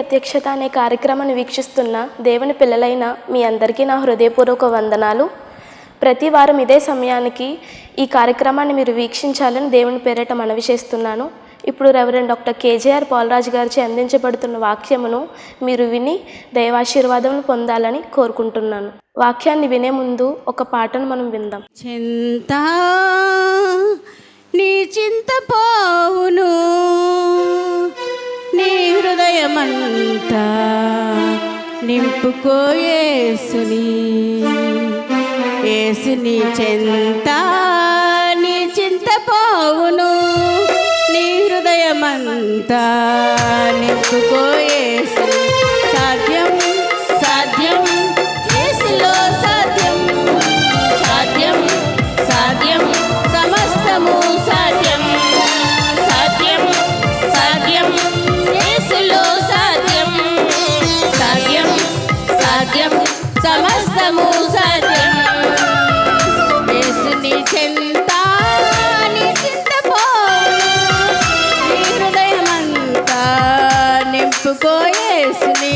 ప్రత్యక్షత అనే కార్యక్రమాన్ని వీక్షిస్తున్న దేవుని పిల్లలైన మీ అందరికీ నా హృదయపూర్వక వందనాలు. ప్రతి వారం ఇదే సమయానికి ఈ కార్యక్రమాన్ని మీరు వీక్షించాలని దేవుని పేరిట మనవి చేస్తున్నాను. ఇప్పుడు రెవరెండ్ డాక్టర్ కేజేఆర్ పాలరాజు గారిచే అందించబడుతున్న వాక్యమును మీరు విని దైవాశీర్వాదం పొందాలని కోరుకుంటున్నాను. వాక్యాన్ని వినే ముందు ఒక పాటను మనం విందాం. చింత నీ చింత పోవును, నీ హృదయమంతా నింపుకో యేసుని, యేసుని చింత నీ చింత పోవును, నీ హృదయమంతా నింపుకో యేసుని. సాధ్యం సాధ్యం యేసులో సాధ్యం, సాధ్యం సాధ్యం సమస్తము సాధ్యం, సాధ్యం సాధ్యం యేసులో సాధ్యం, సాధ్యం సాధ్యం సమస్తము సాధ్యం. యేసుని చింత నీ చింత పోవును, నీ హృదయమంతా నింపుకో యేసుని.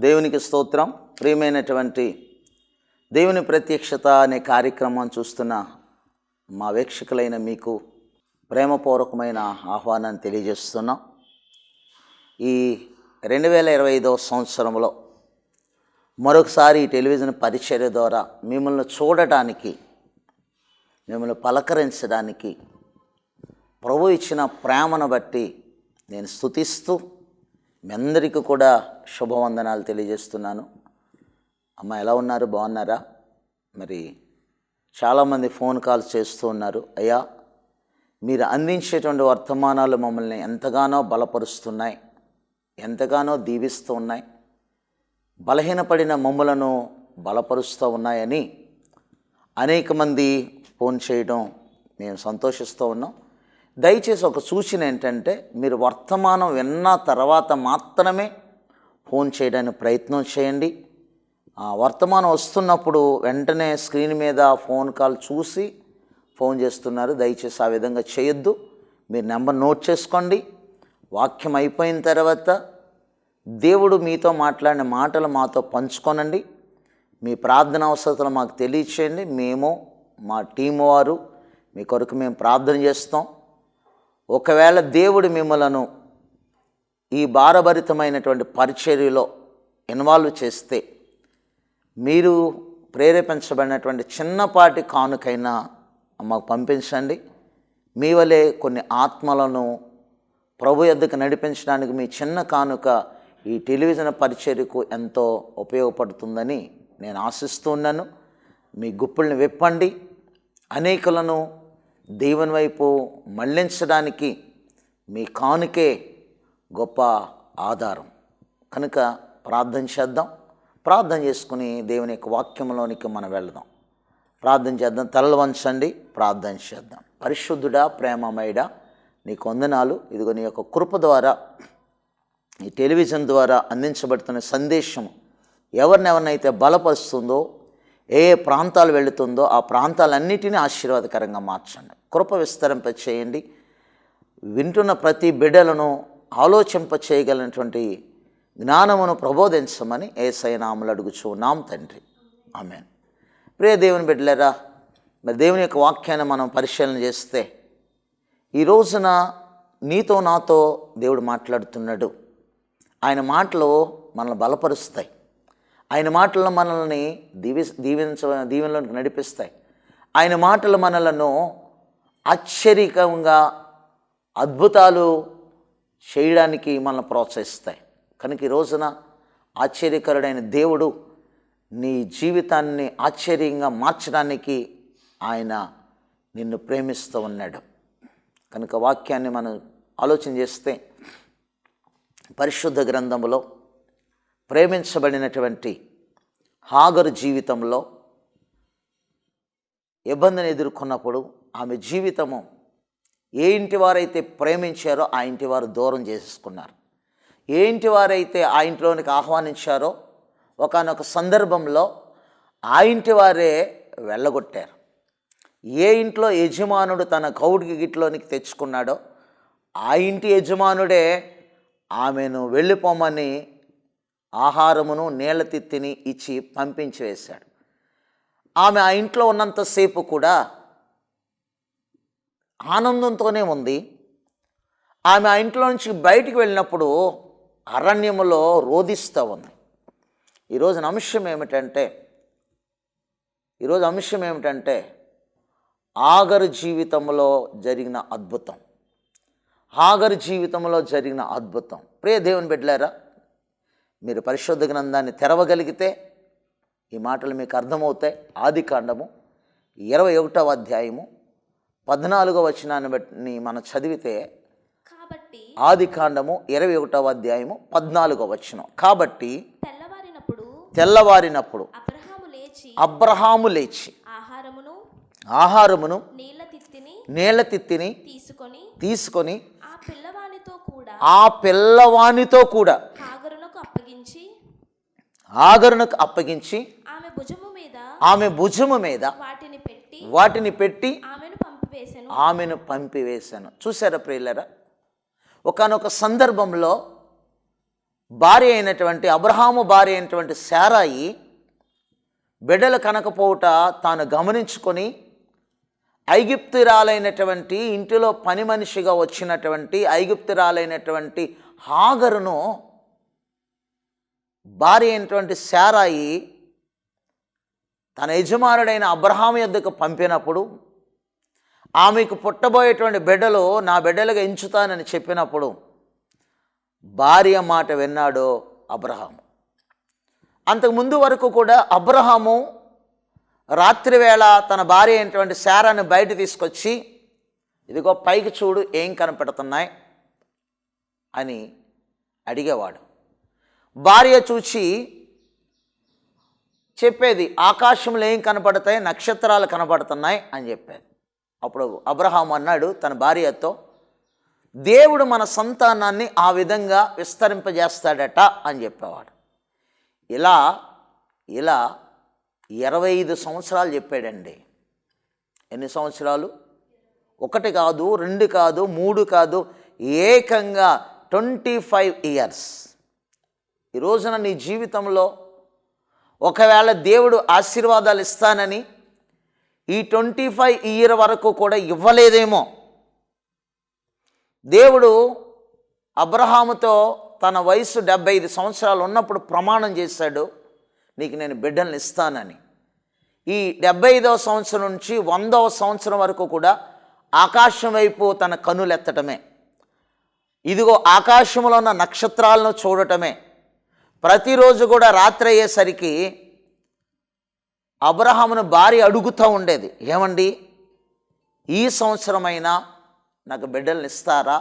దేవునికి స్తోత్రం. ప్రియమైనటువంటి దేవుని ప్రత్యక్షత అనే కార్యక్రమాన్ని చూస్తున్న మా వీక్షకులైన మీకు ప్రేమపూర్వకమైన ఆహ్వానాన్ని తెలియజేస్తున్నాం. ఈ 2025వ సంవత్సరంలో మరొకసారి ఈ టెలివిజన్ పరిచర్య ద్వారా మిమ్మల్ని చూడటానికి, మిమ్మల్ని పలకరించడానికి ప్రభు ఇచ్చిన ప్రేమను బట్టి నేను స్తుతిస్తూ మీ అందరికీ కూడా శుభవందనాలు తెలియజేస్తున్నాను. అమ్మ, ఎలా ఉన్నారు? బాగున్నారా? మరి చాలామంది ఫోన్ కాల్స్ చేస్తూ ఉన్నారు. అయ్యా, మీరు అందించేటువంటి వర్తమానాలు మమ్మల్ని ఎంతగానో బలపరుస్తున్నాయి, ఎంతగానో దీవిస్తూ ఉన్నాయి, బలహీనపడిన మమ్మలను బలపరుస్తూ ఉన్నాయని అనేక మంది ఫోన్ చేయడం మేము సంతోషిస్తూ ఉన్నాం. దయచేసి ఒక సూచన ఏంటంటే, మీరు వర్తమానం విన్న తర్వాత మాత్రమే ఫోన్ చేయడానికి ప్రయత్నం చేయండి. వర్తమానం వస్తున్నప్పుడు వెంటనే స్క్రీన్ మీద ఫోన్ కాల్ చూసి ఫోన్ చేస్తున్నారు. దయచేసి ఆ విధంగా చేయొద్దు. మీరు నెంబర్ నోట్ చేసుకోండి. వాక్యం అయిపోయిన తర్వాత దేవుడు మీతో మాట్లాడిన మాటలు మాతో పంచుకోనండి. మీ ప్రార్థన అవసరతలు మాకు తెలియచేయండి. మేము, మా టీం వారు మీ కొరకు మేము ప్రార్థన చేస్తాం. ఒకవేళ దేవుడు మిమ్మలను ఈ భారభరితమైనటువంటి పరిచర్యలో ఇన్వాల్వ్ చేస్తే, మీరు ప్రేరేపించబడినటువంటి చిన్నపాటి కానుకైనా మాకు పంపించండి. మీ వలె కొన్ని ఆత్మలను ప్రభు యొద్దకు నడిపించడానికి మీ చిన్న కానుక ఈ టెలివిజన్ పరిచర్యకు ఎంతో ఉపయోగపడుతుందని నేను ఆశిస్తూ ఉన్నాను. మీ గుప్పుల్ని విప్పండి. అనేకులను దేవుని వైపు మళ్లించడానికి మీ కానుకే గొప్ప ఆధారం కనుక ప్రార్థన చేద్దాం. ప్రార్థన చేసుకుని దేవుని యొక్క వాక్యంలోనికి మనం వెళదాం. ప్రార్థన చేద్దాం. తలలు వంచండి, ప్రార్థన చేద్దాం. పరిశుద్ధుడా, ప్రేమమయుడా, నీకు వందనాలు. ఇదిగో నీ యొక్క కృప ద్వారా ఈ టెలివిజన్ ద్వారా అందించబడుతున్న సందేశం ఎవరినెవరినైతే బలపరుస్తుందో, ఏ ప్రాంతాలు వెళుతుందో ఆ ప్రాంతాలన్నిటినీ ఆశీర్వాదకరంగా మార్చండి. కృప విస్తరింప చేయండి. వింటున్న ప్రతి బిడ్డలను ఆలోచింప చేయగలిగినటువంటి జ్ఞానమును ప్రబోధించమని యేసయ్య నామములో అడుగుచున్నాం తండ్రి. ఆమేన్. ప్రియ దేవుని బిడ్డలారా, మరి దేవుని యొక్క వాక్యాన్ని మనం పరిశీలన చేస్తే ఈ రోజున నీతో నాతో దేవుడు మాట్లాడుతున్నాడు. ఆయన మాటలు మనల్ని బలపరుస్తాయి. ఆయన మాటలు మనల్ని దీవెనలోకి నడిపిస్తాయి. ఆయన మాటలు మనలను ఆశ్చర్యకంగా అద్భుతాలు చేయడానికి మనల్ని ప్రోత్సహిస్తాయి. కనుక ఈ రోజున ఆశ్చర్యకరుడైన దేవుడు నీ జీవితాన్ని ఆశ్చర్యంగా మార్చడానికి ఆయన నిన్ను ప్రేమిస్తూ ఉన్నాడు. కనుక వాక్యాన్ని మనం ఆలోచన చేస్తే పరిశుద్ధ గ్రంథములో ప్రేమించబడినటువంటి హాగరు జీవితంలో ఇబ్బందిని ఎదుర్కొన్నప్పుడు ఆమె జీవితము ఏ ఇంటి వారైతే ప్రేమించారో ఆ ఇంటి వారు దూరం చేసేసుకున్నారు. ఏ ఇంటి వారైతే ఆ ఇంట్లోనికి ఆహ్వానించారో ఒకానొక సందర్భంలో ఆ ఇంటి వారే వెళ్ళగొట్టారు. ఏ ఇంట్లో యజమానుడు తన కౌడికి గిట్లోనికి తెచ్చుకున్నాడో ఆ ఇంటి యజమానుడే ఆమెను వెళ్ళిపోమని ఆహారమును నీళ్ళ తిత్తిని ఇచ్చి పంపించి వేశాడు. ఆమె ఆ ఇంట్లో ఉన్నంతసేపు కూడా ఆనందంతోనే ఉంది. ఆమె ఆ ఇంట్లో నుంచి బయటికి వెళ్ళినప్పుడు అరణ్యములో రోదిస్తూ ఉంది. ఈరోజు అంశం ఏమిటంటే ఆగరు జీవితంలో జరిగిన అద్భుతం. హాగరు జీవితంలో జరిగిన అద్భుతం. ప్రియ దేవుని బిడ్డలారా, మీరు పరిశుద్ధ గ్రంథాన్ని తెరవగలిగితే ఈ మాటలు మీకు అర్థమవుతాయి. ఆదికాండము 21వ అధ్యాయము 14వ వచనాన్ని బట్టి మనం చదివితే, కాబట్టి ఆదికాండము 21వ అధ్యాయము 14వ వచనం, కాబట్టి తెల్లవారినప్పుడు అబ్రహాము లేచి ఆహారమును నీళ్ళ తిత్తిని తీసుకొని ఆ పిల్లవానితో కూడా ఆగరునకు అప్పగించి ఆమె భుజము మీద వాటిని పెట్టి ఆమెను పంపివేశాను. చూసారా ప్రియులారా, ఒకానొక సందర్భంలో అబ్రహాము భార్య అయినటువంటి శారాయి బిడ్డలు కనకపోవుట తాను గమనించుకొని ఐగుప్తురాలైనటువంటి ఇంటిలో పని మనిషిగా వచ్చినటువంటి ఐగుప్తురాలైనటువంటి హాగరును భార్య అయినటువంటి శారాయి తన యజమానుడైన అబ్రహాము యొద్దకు పంపినప్పుడు, ఆమెకు పుట్టబోయేటువంటి బిడ్డలు నా బిడ్డలుగా ఎంచుతానని చెప్పినప్పుడు భార్య మాట విన్నాడు అబ్రహాము. అంతకుముందు వరకు కూడా అబ్రహాము రాత్రివేళ తన భార్య అయినటువంటి శారాను బయట తీసుకొచ్చి, ఇదిగో పైకి చూడు ఏం కనపడుతున్నాయి అని అడిగేవాడు. భార్య చూచి చెప్పేది, ఆకాశంలో ఏం కనపడతాయి, నక్షత్రాలు కనపడుతున్నాయి అని చెప్పేది. అప్పుడు అబ్రహాము అన్నాడు తన భార్యతో, దేవుడు మన సంతానాన్ని ఆ విధంగా విస్తరింపజేస్తాడట అని చెప్పేవాడు. ఇలా 25 సంవత్సరాలు చెప్పాడండి. ఎన్ని సంవత్సరాలు? 1 కాదు, 2 కాదు, 3 కాదు, ఏకంగా 25 ఇయర్స్. ఈ రోజున నీ జీవితంలో ఒకవేళ దేవుడు ఆశీర్వాదాలు ఇస్తానని ఈ 25 ఇయర్ వరకు కూడా ఇవ్వలేదేమో. దేవుడు అబ్రహాముతో తన వయసు 75 సంవత్సరాలు ఉన్నప్పుడు ప్రమాణం చేశాడు, నీకు నేను బిడ్డల్ని ఇస్తానని. ఈ 75వ సంవత్సరం నుంచి 100వ సంవత్సరం వరకు కూడా ఆకాశం వైపు తన కన్నులెత్తటమే, ఇదిగో ఆకాశంలో ఉన్న నక్షత్రాలను చూడటమే. ప్రతిరోజు కూడా రాత్రి అయ్యేసరికి అబ్రహామును భార్య అడుగుతూ ఉండేది, ఏమండి ఈ సంవత్సరమైనా నాకు బిడ్డల్ని ఇస్తారా,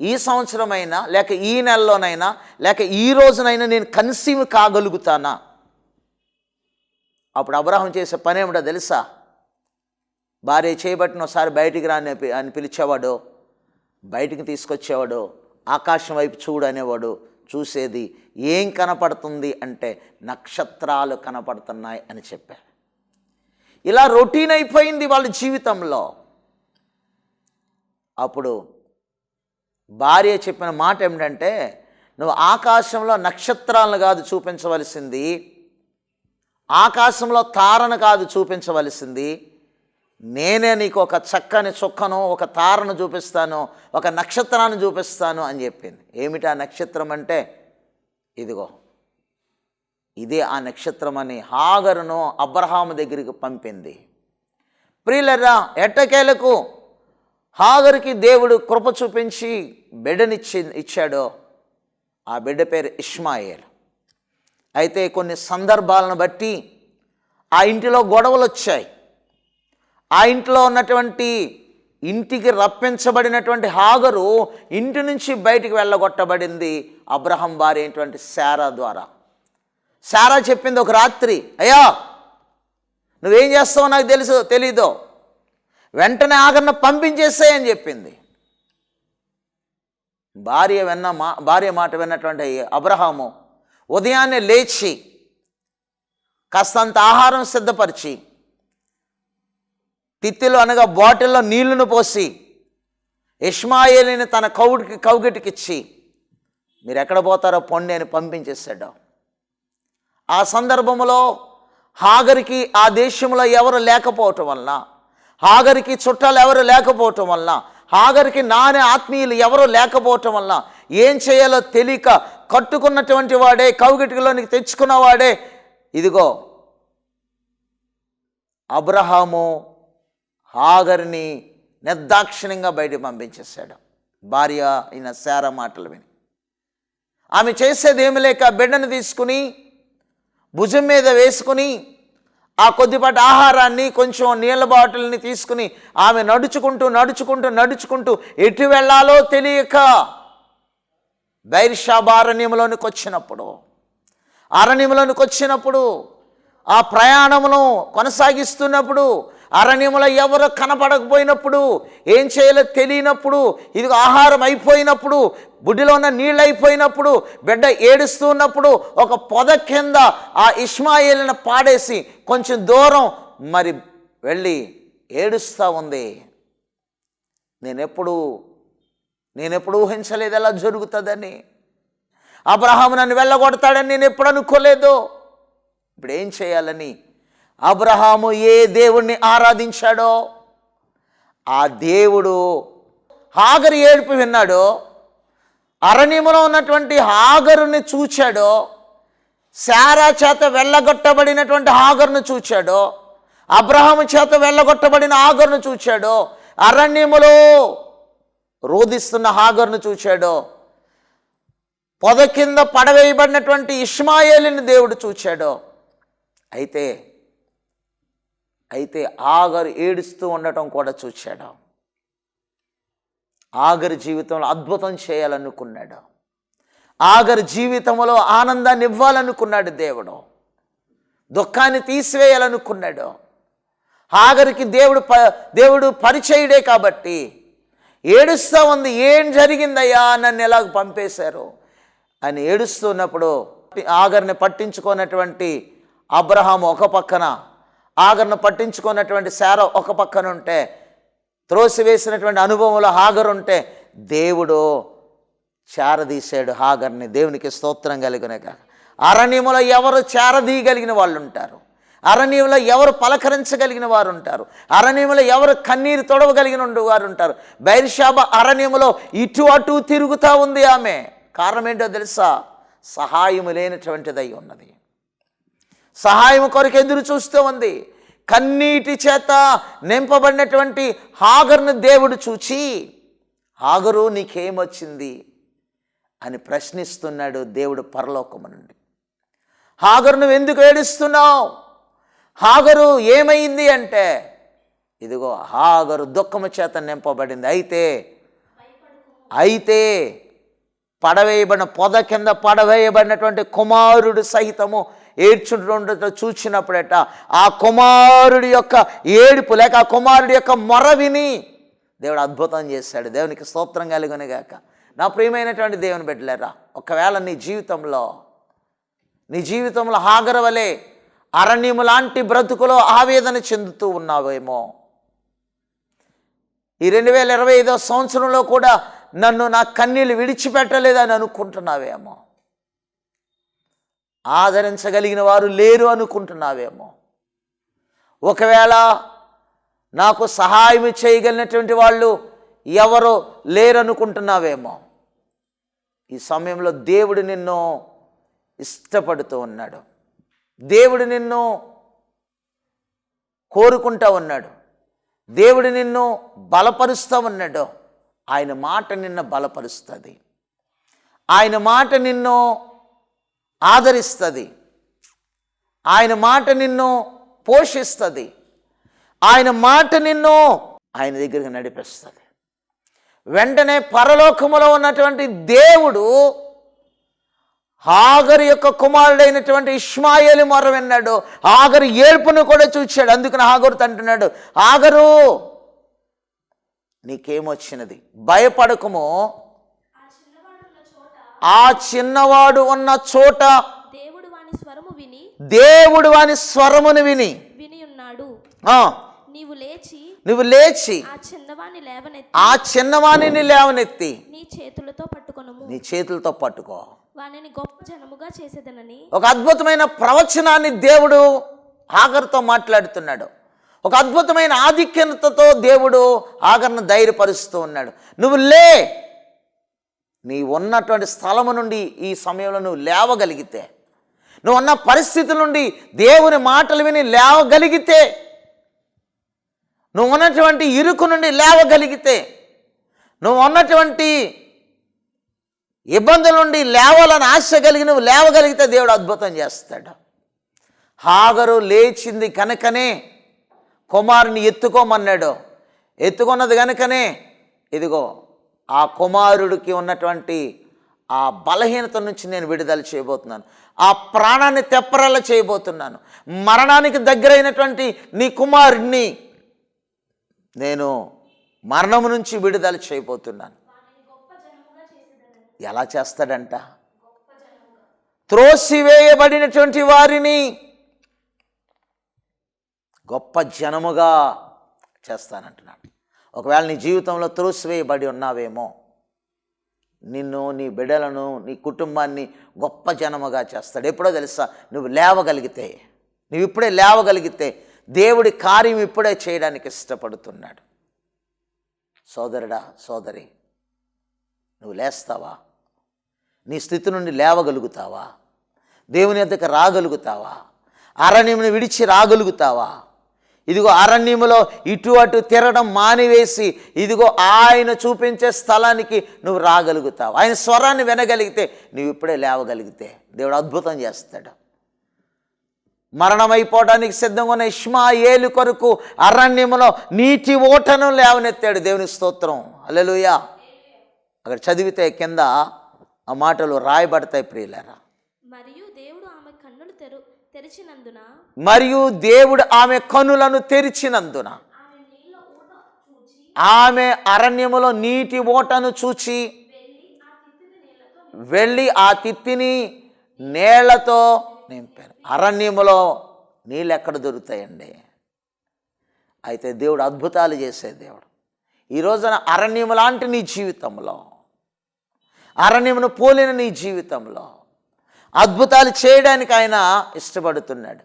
ఈ సంవత్సరమైనా లేక ఈ నెలలోనైనా లేక ఈ రోజునైనా నేను కన్సీవ్ కాగలుగుతానా? అప్పుడు అబ్రహాం చేసే పని ఏమిటో తెలుసా? భార్య చేయబట్టిన ఒకసారి బయటికి రాని అని పిలిచేవాడు, బయటికి తీసుకొచ్చేవాడు, ఆకాశం వైపు చూడు అనేవాడు. చూసేది ఏం కనపడుతుంది అంటే నక్షత్రాలు కనపడుతున్నాయి అని చెప్పారు. ఇలా రొటీన్ అయిపోయింది వాళ్ళ జీవితంలో. అప్పుడు భార్య చెప్పిన మాట ఏమిటంటే, నువ్వు ఆకాశంలో నక్షత్రాలను కాదు చూపించవలసింది, ఆకాశంలో తారను కాదు చూపించవలసింది, నేనే నీకు ఒక చక్కని చుక్కను, ఒక తారను చూపిస్తాను, ఒక నక్షత్రాన్ని చూపిస్తాను అని చెప్పింది. ఏమిటి ఆ నక్షత్రం అంటే, ఇదిగో ఇదే ఆ నక్షత్రం అని హాగరును అబ్రహాము దగ్గరికి పంపింది. ప్రియులరా, ఎట్టకేలకు హాగరుకి దేవుడు కృప చూపించి ఇచ్చాడో ఆ బిడ్డ పేరు ఇష్మాయేలు. అయితే కొన్ని సందర్భాలను బట్టి ఆ ఇంటిలో గొడవలు వచ్చాయి. ఆ ఇంట్లో ఉన్నటువంటి ఇంటికి రప్పించబడినటువంటి హాగరు ఇంటి నుంచి బయటికి వెళ్ళగొట్టబడింది అబ్రహాం భార్య అయినటువంటి శారా ద్వారా. శారా చెప్పింది ఒక రాత్రి, అయ్యా నువ్వేం చేస్తావో నాకు తెలీదో, వెంటనే ఆగర్ను పంపించేస్తాయని చెప్పింది. భార్య మాట విన్నటువంటి అబ్రహాము ఉదయాన్నే లేచి కాస్తంత ఆహారం సిద్ధపరిచి తిత్తిలో అనగా బాటిల్లో నీళ్లను పోసి ఇష్మాయేలుని తన కౌగిటికిచ్చి మీరు ఎక్కడ పోతారో పొండి అని పంపించేశాడు. ఆ సందర్భంలో హాగరికి ఆ దేశంలో ఎవరు లేకపోవటం వలన, హాగరికి చుట్టాలు ఎవరు లేకపోవటం వలన, హాగరికి నానే ఆత్మీయులు ఎవరు లేకపోవటం వలన ఏం చేయాలో తెలియక కట్టుకున్నటువంటి వాడే, కౌగిటిలోనికి తెచ్చుకున్నవాడే ఇదిగో అబ్రహాము హాగర్ని నిర్దాక్షిణ్యంగా బయటికి పంపించేశాడు. భార్య అయిన శారా మాటలు విని ఆమె చేసేది ఏమి లేక బిడ్డను తీసుకుని భుజం మీద వేసుకుని ఆ కొద్దిపాటి ఆహారాన్ని కొంచెం నీళ్ళ బాటిల్ని తీసుకుని ఆమె నడుచుకుంటూ ఎటు వెళ్ళాలో తెలియక బైర్షాబా అరణ్యంలోనికి వచ్చినప్పుడు ఆ ప్రయాణమును కొనసాగిస్తున్నప్పుడు అరణ్యంలో ఎవరు కనపడకపోయినప్పుడు, ఏం చేయాలో తెలియనప్పుడు, ఇది ఆహారం అయిపోయినప్పుడు, బుడ్డిలో ఉన్న నీళ్ళు అయిపోయినప్పుడు, బిడ్డ ఏడుస్తూ ఉన్నప్పుడు ఒక పొద కింద ఆ ఇష్మాయేలును పాడేసి కొంచెం దూరం మరి వెళ్ళి ఏడుస్తూ ఉంది. నేనెప్పుడు ఊహించలేదు ఎలా జరుగుతుందని. అబ్రహాము నన్ను వెళ్ళగొడతాడని నేను ఎప్పుడు అనుకోలేదు. ఇప్పుడు ఏం చేయాలని అబ్రహాము ఏ దేవుణ్ణి ఆరాధించాడో ఆ దేవుడు హాగరు ఏడుపు విన్నాడో, అరణ్యములో ఉన్నటువంటి హాగరుని చూచాడో, శారా చేత వెళ్ళగొట్టబడినటువంటి హాగరును చూచాడో, అబ్రహాము చేత వెళ్ళగొట్టబడిన హాగరును చూచాడో, అరణ్యములో రోదిస్తున్న హాగరును చూచాడో, పొద కింద పడవేయబడినటువంటి ఇష్మాయేలుని దేవుడు చూచాడో. అయితే ఆగరు ఏడుస్తూ ఉండటం కూడా చూశాడు. ఆగరు జీవితంలో అద్భుతం చేయాలనుకున్నాడు. ఆగరు జీవితంలో ఆనందాన్ని ఇవ్వాలనుకున్నాడు దేవుడు. దుఃఖాన్ని తీసివేయాలనుకున్నాడు. ఆగరికి దేవుడు పరిచయుడే కాబట్టి ఏడుస్తూ ఉంది. ఏం జరిగిందయ్యా, నన్ను ఎలాగ పంపేశారు అని ఏడుస్తున్నప్పుడు ఆగర్ని పట్టించుకున్నటువంటి అబ్రహాము ఒక పక్కన, ఆగర్ను పట్టించుకున్నటువంటి శారా ఒక పక్కన ఉంటే, త్రోసివేసినటువంటి అనుభవంలో హాగరు ఉంటే దేవుడు చేరదీశాడు హాగర్ని. దేవునికి స్తోత్రం కలుగునేక. అరణ్యములో ఎవరు చేరదీయగలిగిన వాళ్ళు ఉంటారు, అరణ్యంలో ఎవరు పలకరించగలిగిన వారు ఉంటారు, అరణ్యంలో ఎవరు కన్నీరు తొడవగలిగిన వారు ఉంటారు. బైర్షాబా అరణ్యములో ఇటు అటు తిరుగుతూ ఉంది ఆమె. కారణం ఏంటో తెలుసా? సహాయము లేనటువంటిదై ఉన్నది. సహాయం కొరకు ఎదురు చూస్తూ ఉంది. కన్నీటి చేత నింపబడినటువంటి హాగరును దేవుడు చూచి, హాగరు నీకేమొచ్చింది అని ప్రశ్నిస్తున్నాడు దేవుడు పరలోకము నుండి. హాగరు నువ్వు ఎందుకు ఏడుస్తున్నావు? హాగరు ఏమైంది అంటే, ఇదిగో హాగరు దుఃఖము చేత నింపబడింది. అయితే పడవేయబడిన పొద కింద పడవేయబడినటువంటి కుమారుడు సహితము ఏడ్చుండటం చూచినప్పుడట ఆ కుమారుడి యొక్క ఏడుపు లేక ఆ కుమారుడి యొక్క మొర విని దేవుడు అద్భుతం చేశాడు. దేవునికి స్తోత్రం కలుగునుగాక. నా ప్రియమైనటువంటి దేవుని బిడ్డలారా, ఒకవేళ నీ జీవితంలో హాగరు వలె అరణ్యము లాంటి బ్రతుకులో ఆవేదన చెందుతూ ఉన్నావేమో, ఈ 2025 సంవత్సరంలో కూడా నన్ను నా కన్నీళ్ళు విడిచిపెట్టలేదని అనుకుంటున్నావేమో. ఆదరించగలిగిన వారు లేరు అనుకుంటున్నావేమో. ఒకవేళ నాకు సహాయం చేయగలిగినటువంటి వాళ్ళు ఎవరో లేరనుకుంటున్నావేమో. ఈ సమయంలో దేవుడు నిన్ను ఇష్టపడుతూ ఉన్నాడు. దేవుడు నిన్ను కోరుకుంటూ ఉన్నాడు. దేవుడు నిన్ను బలపరుస్తూ ఉన్నాడు. ఆయన మాట నిన్ను బలపరుస్తుంది. ఆయన మాట నిన్ను ఆదరిస్తుంది. ఆయన మాట నిన్ను పోషిస్తుంది. ఆయన మాట నిన్ను ఆయన దగ్గరికి నడిపిస్తుంది. వెంటనే పరలోకములో ఉన్నటువంటి దేవుడు హాగరు యొక్క కుమారుడైనటువంటి ఇష్మాయేలు మొర విన్నాడు. హాగరు ఏడ్పును కూడా చూచాడు. అందుకని హాగరుతో అంటున్నాడు, హాగరు నీకేమొచ్చినది, భయపడకుము, ఆ చిన్నవాడు ఉన్న చోట దేవుడు వాని స్వరము విని దేవుడు వాని స్వరమును విని ఉన్నాడు. నువ్వు లేచి ఆ చిన్నవాణిని లేవనెత్తి నీ చేతులతో పట్టుకో. వానిని గొప్ప జనముగా చేసేదనని ఒక అద్భుతమైన ప్రవచనాన్ని దేవుడు హాగరుతో మాట్లాడుతున్నాడు. ఒక అద్భుతమైన ఆధిక్యతతో దేవుడు హాగరును ధైర్యపరుస్తూ ఉన్నాడు. నువ్వు లే, నీ ఉన్నటువంటి స్థలము నుండి ఈ సమయంలో నువ్వు లేవగలిగితే, నువ్వు ఉన్న పరిస్థితుల నుండి దేవుని మాటలు విని లేవగలిగితే, నువ్వు ఉన్నటువంటి ఇరుకు నుండి లేవగలిగితే, నువ్వు ఉన్నటువంటి ఇబ్బందుల నుండి లేవాలని ఆశ కలిగి నువ్వు లేవగలిగితే దేవుడు అద్భుతం చేస్తాడు. హాగరు లేచింది కనుకనే కుమారుని ఎత్తుకోమన్నాడు. ఎత్తుకున్నది కనుకనే ఇదిగో ఆ కుమారుడికి ఉన్నటువంటి ఆ బలహీనత నుంచి నేను విడుదల చేయబోతున్నాను. ఆ ప్రాణాన్ని తెప్పరల చేయబోతున్నాను. మరణానికి దగ్గరైనటువంటి నీ కుమారుడిని నేను మరణము నుంచి విడుదల చేయబోతున్నాను. ఎలా చేస్తాడంట? త్రోసివేయబడినటువంటి వారిని గొప్ప జనముగా చేస్తానంటున్నాడు. ఒకవేళ నీ జీవితంలో త్రోసివేయబడి ఉన్నావేమో, నిన్ను, నీ బిడ్డలను, నీ కుటుంబాన్ని గొప్ప జనముగా చేస్తాడు. ఎప్పుడో తెలుసా? నువ్వు లేవగలిగితే, నువ్వు ఇప్పుడే లేవగలిగితే దేవుడి కార్యం ఇప్పుడే చేయడానికి ఇష్టపడుతున్నాడు. సోదరుడా, సోదరి, నువ్వు లేస్తావా? నీ స్థితి నుండి లేవగలుగుతావా? దేవుని యొద్దకు రాగలుగుతావా? అరణ్యమును విడిచి రాగలుగుతావా? ఇదిగో అరణ్యములో ఇటు అటు తిరగడం మానివేసి ఇదిగో ఆయన చూపించే స్థలానికి నువ్వు రాగలుగుతావు. ఆయన స్వరాన్ని వినగలిగితే, నువ్వు ఇప్పుడే లేవగలిగితే దేవుడు అద్భుతం చేస్తాడు. మరణమైపోవడానికి సిద్ధంగా ఉన్న ఇష్మాయేలు కొరకు అరణ్యములో నీటి ఓటను లేవనెత్తాడు. దేవుని స్తోత్రం, హల్లెలూయా. అక్కడ చదివితే కింద ఆ మాటలు రాయబడతాయి ప్రియులారా. మరియు దేవుడు ఆమె కన్నులను తెరిచినందున ఆమె అరణ్యములో నీటి ఓటను చూచి వెళ్ళి ఆ తిత్తిని నీళ్లతో నింపారు. అరణ్యములో నీళ్ళు ఎక్కడ దొరుకుతాయండి? అయితే దేవుడు అద్భుతాలు చేసే దేవుడు. ఈ రోజున అరణ్యము లాంటి నీ జీవితంలో, అరణ్యమును పోలిన నీ జీవితంలో అద్భుతాలు చేయడానికి ఆయన ఇష్టపడుతున్నాడు.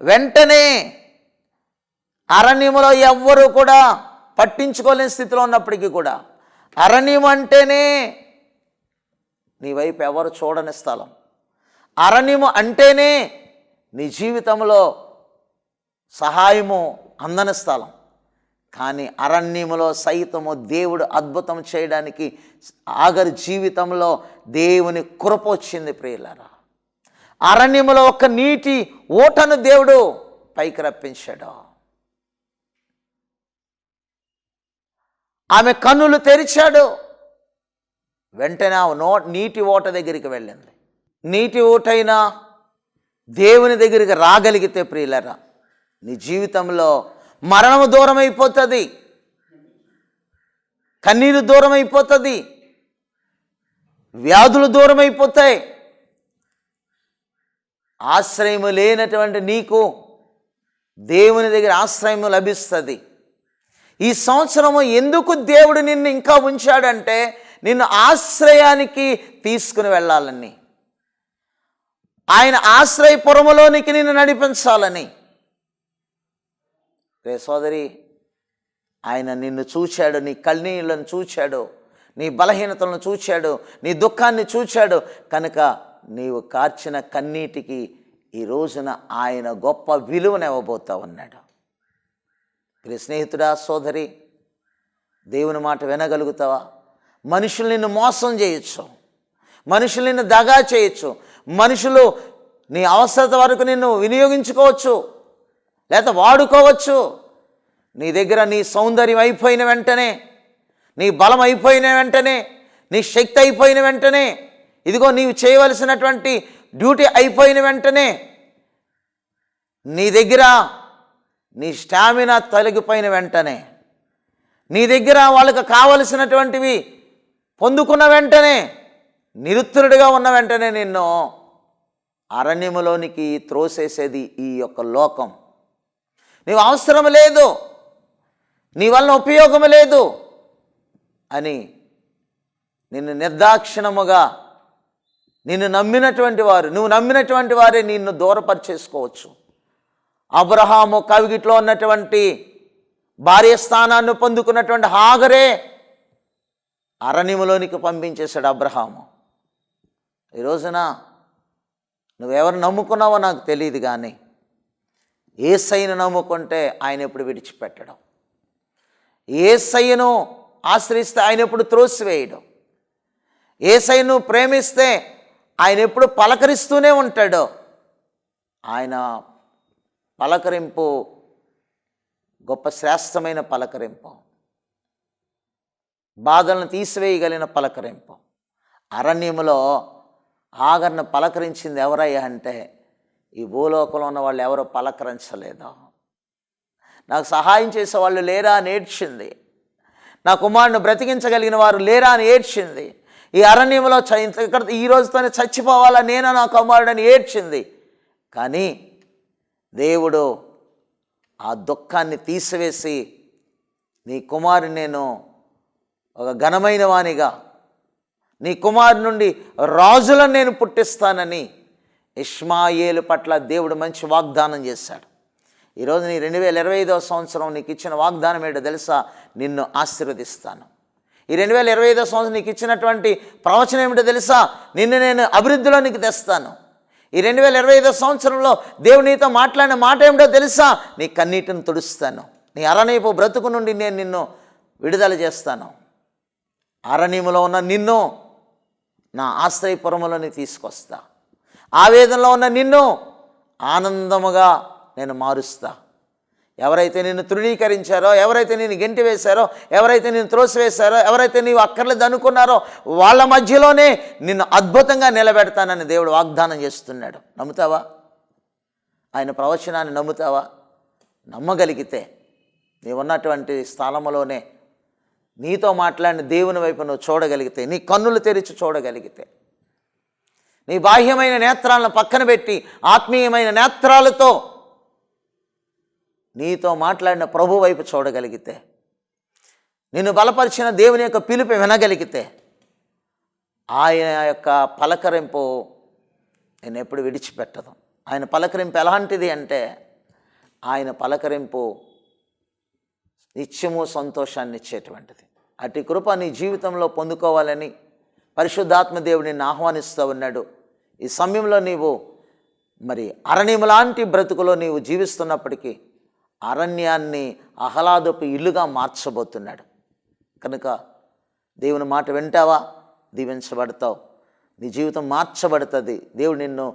వెంటనే అరణ్యములో ఎవ్వరూ కూడా పట్టించుకోలేని స్థితిలో ఉన్నప్పటికీ కూడా, అరణ్యం అంటేనే నీ వైపు ఎవరు చూడని స్థలం, అరణ్యము అంటేనే నీ జీవితంలో సహాయము అందని స్థలం. కానీ అరణ్యములో సైతము దేవుడు అద్భుతం చేయడానికి ఆగరు జీవితంలో దేవుని కృప వచ్చింది ప్రియులారా. అరణ్యములో ఒక నీటి ఓటను దేవుడు పైకి రప్పించాడు. ఆమె కన్నులు తెరిచాడు. వెంటనే నీటి ఓట దగ్గరికి వెళ్ళింది. నీటి ఓటైనా దేవుని దగ్గరికి రాగలిగితే ప్రియులారా, నీ జీవితంలో మరణము దూరం అయిపోతుంది, కన్నీరు దూరం అయిపోతుంది, వ్యాధులు దూరం అయిపోతాయి. ఆశ్రయము లేనటువంటి నీకు దేవుని దగ్గర ఆశ్రయము లభిస్తుంది. ఈ సంవత్సరము ఎందుకు దేవుడు నిన్ను ఇంకా ఉంచాడంటే నిన్ను ఆశ్రయానికి తీసుకుని వెళ్ళాలని, ఆయన ఆశ్రయపురములోనికి నిన్ను నడిపించాలని. రే సోదరి, ఆయన నిన్ను చూశాడు, నీ కన్నీళ్లను చూశాడు, నీ బలహీనతలను చూశాడు, నీ దుఃఖాన్ని చూశాడు. కనుక నీవు కార్చిన కన్నీటికి ఈ రోజున ఆయన గొప్ప విలువనివ్వబోతా ఉన్నాడు. ప్రియ స్నేహితుడా, సోదరి, దేవుని మాట వినగలుగుతావా? మనుషులు నిన్ను మోసం చేయొచ్చు, మనుషులు నిన్ను దగా చేయొచ్చు, మనుషులు నీ అవసరత వరకు నిన్ను వినియోగించుకోవచ్చు, లేకపోతే వాడుకోవచ్చు. నీ దగ్గర నీ సౌందర్యం అయిపోయిన వెంటనే, నీ బలం అయిపోయిన వెంటనే, నీ శక్తి అయిపోయిన వెంటనే, ఇదిగో నీవు చేయవలసినటువంటి డ్యూటీ అయిపోయిన వెంటనే, నీ దగ్గర నీ స్టామినా తొలగిపోయిన వెంటనే, నీ దగ్గర వాళ్ళకి కావలసినటువంటివి పొందుకున్న వెంటనే, నిరుత్తరుడిగా ఉన్న వెంటనే నిన్ను అరణ్యములోనికి త్రోసేసేది ఈ యొక్క లోకం. నీవు అవసరం లేదు, నీ వలన ఉపయోగం లేదు అని నిన్ను నిర్దాక్షిణముగా నిన్ను నమ్మినటువంటి వారు, నువ్వు నమ్మినటువంటి వారే నిన్ను దూరపరిచేసుకోవచ్చు. అబ్రహాము కవిగిట్లో ఉన్నటువంటి భార్య స్థానాన్ని పొందుకున్నటువంటి హాగరే అరణ్యములోనికి పంపించేశాడు అబ్రహాము. ఈ రోజున నువ్వెవరు నమ్ముకున్నావో నాకు తెలియదు, కానీ యేసయ్యను నమ్ముకుంటే ఆయన ఎప్పుడు విడిచిపెట్టడం, యేసయ్యను ఆశ్రయిస్తే ఆయన ఎప్పుడు త్రోసివేయడం, యేసయ్యను ప్రేమిస్తే ఆయన ఎప్పుడు పలకరిస్తూనే ఉంటాడు. ఆయన పలకరింపు గొప్ప శ్రేష్టమైన పలకరింపు, బాధలను తీసివేయగలిగిన పలకరింపు. అరణ్యములో ఆగర్ను పలకరించింది ఎవరయ్యా అంటే ఈ భూలోకంలో ఉన్న వాళ్ళు ఎవరో పలకరించలేదు. నాకు సహాయం చేసేవాళ్ళు లేరా అని ఏడ్చింది. నా కుమారుని బ్రతికించగలిగిన వారు లేరా అని ఏడ్చింది. ఈ అరణ్యంలో ఇక్కడ ఈ రోజుతోనే చచ్చిపోవాలా నేను నా కుమారుడని ఏడ్చింది. కానీ దేవుడు ఆ దుఃఖాన్ని తీసివేసి నీ కుమారుని నేను ఒక ఘనమైన వానిగా, నీ కుమారు నుండి రాజులను నేను పుట్టిస్తానని ఇష్మాయేలు పట్ల దేవుడు మంచి వాగ్దానం చేశాడు. ఈరోజు నీ 2025వ సంవత్సరం నీకు ఇచ్చిన వాగ్దానం ఏంటో తెలుసా? నిన్ను ఆశీర్వదిస్తాను. ఈ 2025వ సంవత్సరం నీకు ఇచ్చినటువంటి ప్రవచనం ఏమిటో తెలుసా? నిన్ను నేను అభివృద్ధిలో నీకు తెస్తాను. ఈ 2025వ సంవత్సరంలో దేవుడు నీతో మాట్లాడిన మాట ఏమిటో తెలుసా? నీ కన్నీటిని తుడుస్తాను, నీ అరణ్యపు బ్రతుకు నుండి నేను నిన్ను విడుదల చేస్తాను. అరణ్యములో ఉన్న నిన్ను నా ఆశ్రయపురములోని తీసుకొస్తా. ఆవేదనలో ఉన్న నిన్ను ఆనందముగా నేను మారుస్తా. ఎవరైతే నిన్ను తృణీకరించారో, ఎవరైతే నిన్ను గెంటి వేశారో, ఎవరైతే నిన్ను త్రోసివేశారో, ఎవరైతే నీవు అక్కర్లేదు అనుకున్నారో వాళ్ళ మధ్యలోనే నిన్ను అద్భుతంగా నిలబెడతానని దేవుడు వాగ్దానం చేస్తున్నాడు. నమ్ముతావా? ఆయన ప్రవచనాన్ని నమ్ముతావా? నమ్మగలిగితే నీవున్నటువంటి స్థలములోనే నీతో మాట్లాడిన దేవుని వైపు నువ్వు చూడగలిగితే, నీ కన్నులు తెరిచి చూడగలిగితే, నీ బాహ్యమైన నేత్రాలను పక్కన పెట్టి ఆత్మీయమైన నేత్రాలతో నీతో మాట్లాడిన ప్రభు వైపు చూడగలిగితే, నిన్ను బలపరిచిన దేవుని యొక్క పిలుపు వినగలిగితే, ఆయన యొక్క పలకరింపు నేను ఎప్పుడు విడిచిపెట్టదు. ఆయన పలకరింపు ఎలాంటిది అంటే, ఆయన పలకరింపు నిత్యము సంతోషాన్ని ఇచ్చేటువంటిది. అటు కృప నీ జీవితంలో పొందుకోవాలని పరిశుద్ధాత్మ దేవుడు నిన్ను ఆహ్వానిస్తూ ఉన్నాడు. ఈ సమయంలో నీవు మరి అరణ్యం లాంటి బ్రతుకులో నీవు జీవిస్తున్నప్పటికీ అరణ్యాన్ని ఆహ్లాదపు ఇల్లుగా మార్చబోతున్నాడు. కనుక దేవుని మాట వింటావా? దీవించబడతావు, నీ జీవితం మార్చబడుతుంది. దేవుడు నిన్ను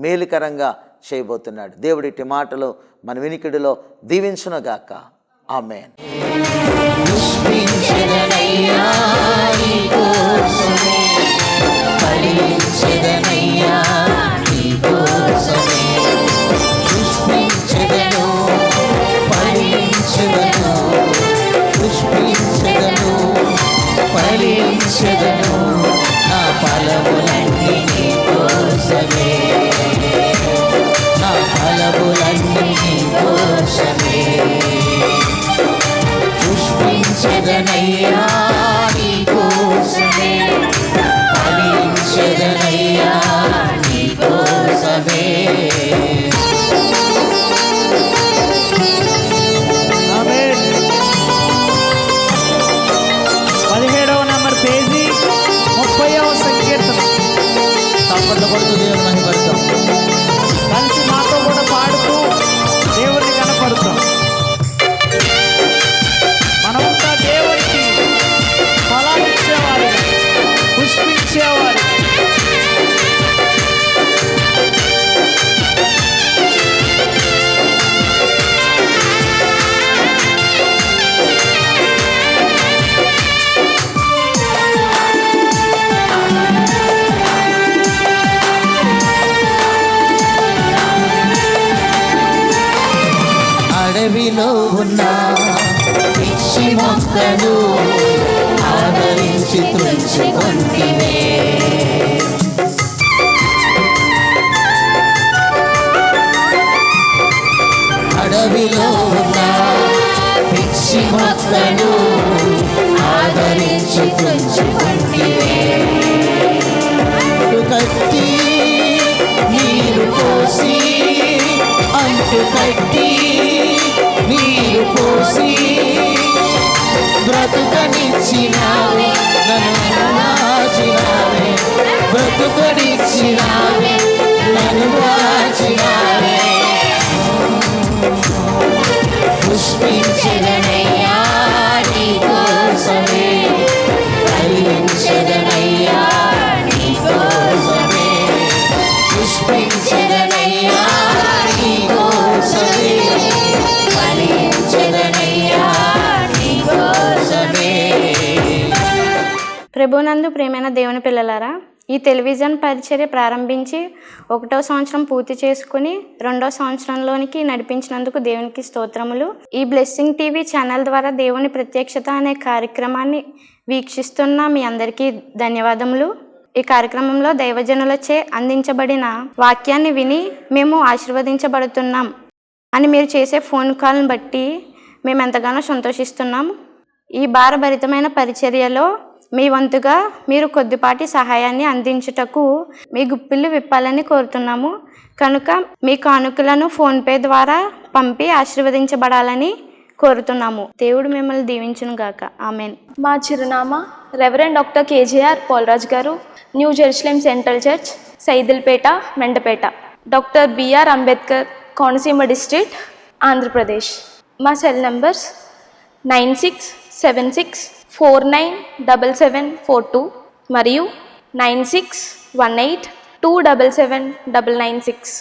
మేలుకరంగా చేయబోతున్నాడు. దేవుడి ఇట్టి మాటలు మన వినికిడిలో దీవించునుగాక. ఆమేన్. నా ఫలములన్నీ నీ కోసమే, నా ఫలములన్నీ నీ కోసమే. పుష్ప ఫలించెదనయ్యా నీ కోసమే, ఫలించెదనయ్యా నీ కోసమే. ఆమేన్. 17వ నంబర్ పేజీ 30వ సంకీర్తన. చప్పట్లు కొడుతూ దేవుని మహిమపడతాం. కలిసి మాతో కూడా పాడుతూ దేవుడిని కనపడతాం. మనమంతా దేవుడికి ఫలాలిచ్చేవారు, పుష్పించేవారు. అడవిలో ఉన్న పిచ్చి మొక్కలు ఆదరించి తుంచుకొంటివే. అడవిలో ఉన్న పిచ్చి మొక్కలు ఆదరించి తుంచుకొంటివే. అంటు కట్టి నీరు పోసి, అంటు కట్టి నీరు పోసి బ్రతుకనిచ్చినావే, నన్ను వాచినావే, బ్రతుకనిచ్చినావే, నన్ను వాచినావే. పుష్పించెదనయ్యా నీ కోసమే, ఫలించెదనయ్యా నీ కోసమే, పుష్పించెదనయ్యా నీ కోసమే, ఫలించెదనయ్యా నీ కోసమే. ప్రభునందు ప్రియమైన దేవుని పిల్లలారా, ఈ టెలివిజన్ పరిచర్య ప్రారంభించి 1వ సంవత్సరం పూర్తి చేసుకుని 2వ సంవత్సరంలోనికి నడిపించినందుకు దేవునికి స్తోత్రములు. ఈ బ్లెస్సింగ్ టీవీ ఛానల్ ద్వారా దేవుని ప్రత్యక్షత అనే కార్యక్రమాన్ని వీక్షిస్తున్న మీ అందరికీ ధన్యవాదములు. ఈ కార్యక్రమంలో దైవజనులచే అందించబడిన వాక్యాన్ని విని మేము ఆశీర్వదించబడుతున్నాం అని మీరు చేసే ఫోన్ కాల్ని బట్టి మేము ఎంతగానో సంతోషిస్తున్నాం. ఈ భారభరితమైన పరిచర్యలో మీ వంతుగా మీరు కొద్దిపాటి సహాయాన్ని అందించుటకు మీ గుప్పిళ్ళు విప్పాలని కోరుతున్నాము. కనుక మీ కానుకలను ఫోన్పే ద్వారా పంపి ఆశీర్వదించబడాలని కోరుతున్నాము. దేవుడు మిమ్మల్ని దీవించును గాక. ఆమెన్. మా చిరునామా reverend doctor KJR Polaraj garu, new Jerusalem central church, Saidilpeta, Mendapeta. Doctor BR Ambedkar, Konaseema district, Andhra Pradesh. మా సెల్ నంబర్స్ 9676497742 మరియు 9618277996.